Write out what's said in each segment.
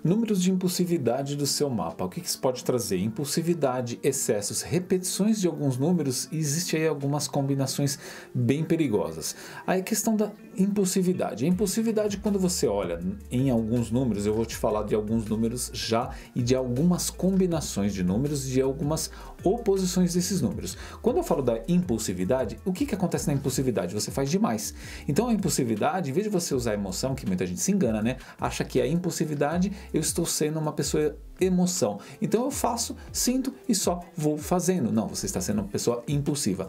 Números de impulsividade do seu mapa. O que isso pode trazer? Impulsividade, excessos, repetições de alguns números, e existe aí algumas combinações bem perigosas. Aí a questão da impulsividade. A impulsividade, quando você olha em alguns números, eu vou te falar de alguns números já e de algumas combinações de números e de algumas oposições desses números. Quando eu falo da impulsividade, o que acontece na impulsividade? Você faz demais. Então a impulsividade, em vez de você usar a emoção, que muita gente se engana, né? Acha que a impulsividade, eu estou sendo uma pessoa emoção. Então eu faço, sinto e só vou fazendo. Não, você está sendo uma pessoa impulsiva.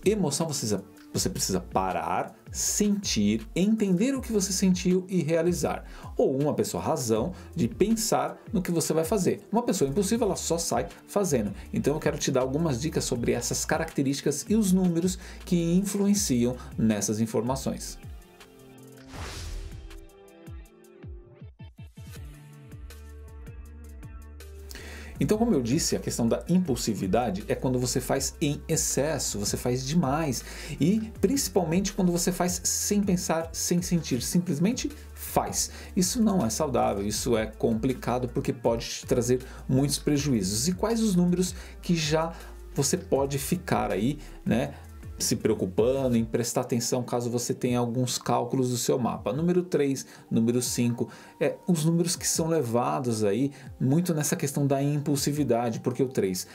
Emoção, você precisa parar, sentir, entender o que você sentiu e realizar. Ou uma pessoa razão de pensar no que você vai fazer. Uma pessoa impulsiva, ela só sai fazendo. Então eu quero te dar algumas dicas sobre essas características e os números que influenciam nessas informações. Então, como eu disse, a questão da impulsividade é quando você faz em excesso, você faz demais e principalmente quando você faz sem pensar, sem sentir, simplesmente faz. Isso não é saudável, isso é complicado porque pode te trazer muitos prejuízos. E quais os números que já você pode ficar aí, né, se preocupando em prestar atenção caso você tenha alguns cálculos do seu mapa? Número 3, número 5, os números que são levados aí muito nessa questão da impulsividade, porque o 3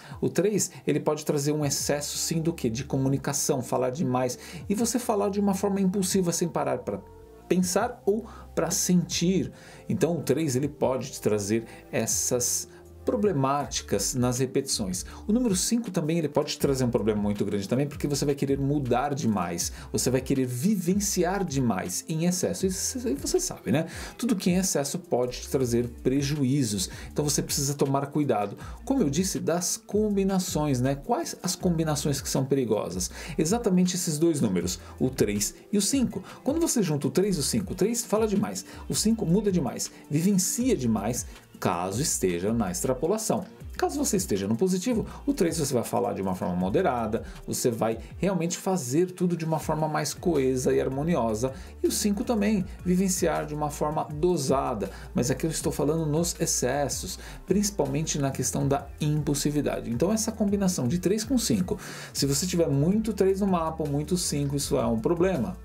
ele pode trazer um excesso sim do que? De comunicação, falar demais e você falar de uma forma impulsiva sem parar para pensar ou para sentir. Então o 3 ele pode te trazer essas problemáticas nas repetições. O número 5 também ele pode te trazer um problema muito grande também, porque você vai querer mudar demais, você vai querer vivenciar demais em excesso. Isso você sabe, né? Tudo que em excesso pode te trazer prejuízos. Então você precisa tomar cuidado. Como eu disse, das combinações, né? Quais as combinações que são perigosas? Exatamente esses dois números, o 3 e o 5. Quando você junta o 3 e o 5, o 3 fala demais, o 5 muda demais, vivencia demais, caso esteja na extrapolação. Caso você esteja no positivo, o 3 você vai falar de uma forma moderada, você vai realmente fazer tudo de uma forma mais coesa e harmoniosa. E o 5 também, vivenciar de uma forma dosada. Mas aqui eu estou falando nos excessos, principalmente na questão da impulsividade. Então essa combinação de 3 com 5, se você tiver muito 3 no mapa ou muito 5, isso é um problema.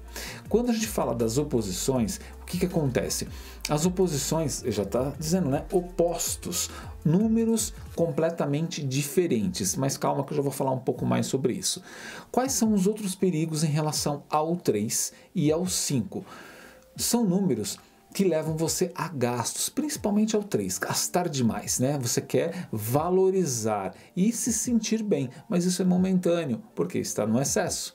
Quando a gente fala das oposições, o que acontece? As oposições, já está dizendo, né? Opostos, números completamente diferentes, mas calma que eu já vou falar um pouco mais sobre isso. Quais são os outros perigos em relação ao 3 e ao 5? São números que levam você a gastos, principalmente ao 3, gastar demais, né? Você quer valorizar e se sentir bem, mas isso é momentâneo, porque está no excesso.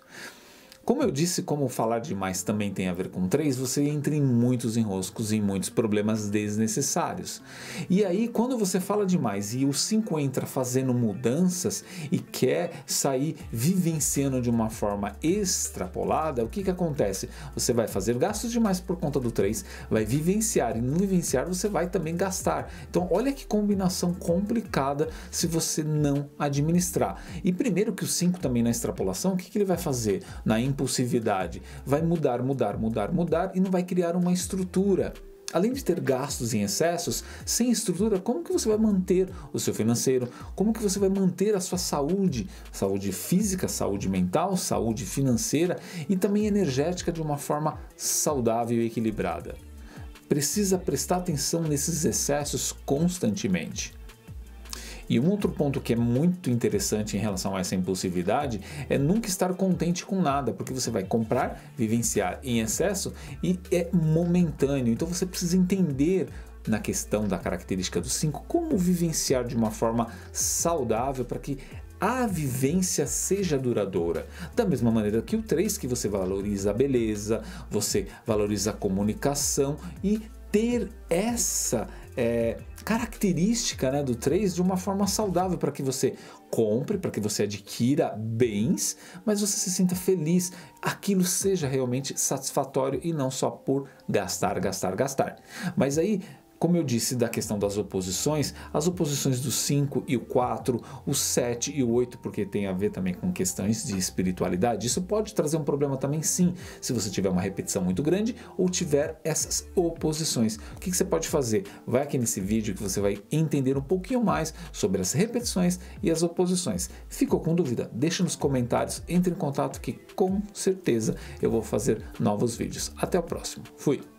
Como eu disse, como falar demais também tem a ver com 3, você entra em muitos enroscos, em muitos problemas desnecessários. E aí, quando você fala demais e o 5 entra fazendo mudanças e quer sair vivenciando de uma forma extrapolada, o que acontece? Você vai fazer gastos demais por conta do 3, vai vivenciar e no vivenciar você vai também gastar. Então, olha que combinação complicada se você não administrar. E primeiro que o 5 também na extrapolação, o que ele vai fazer? Na impulsividade, vai mudar e não vai criar uma estrutura. Além de ter gastos em excessos, sem estrutura, como que você vai manter o seu financeiro? Como que você vai manter a sua saúde? Saúde física, saúde mental, saúde financeira e também energética de uma forma saudável e equilibrada. Precisa prestar atenção nesses excessos constantemente. E um outro ponto que é muito interessante em relação a essa impulsividade é nunca estar contente com nada, porque você vai comprar, vivenciar em excesso e é momentâneo. Então você precisa entender na questão da característica do 5 como vivenciar de uma forma saudável para que a vivência seja duradoura. Da mesma maneira que o 3, que você valoriza a beleza, você valoriza a comunicação e ter essa característica, né, do 3 de uma forma saudável para que você compre, para que você adquira bens, mas você se sinta feliz, aquilo seja realmente satisfatório e não só por gastar. Mas aí Como eu disse da questão das oposições, as oposições do 5 e o 4, o 7 e o 8, porque tem a ver também com questões de espiritualidade, isso pode trazer um problema também sim, se você tiver uma repetição muito grande ou tiver essas oposições. O que você pode fazer? Vai aqui nesse vídeo que você vai entender um pouquinho mais sobre as repetições e as oposições. Ficou com dúvida? Deixa nos comentários, entre em contato que com certeza eu vou fazer novos vídeos. Até o próximo. Fui!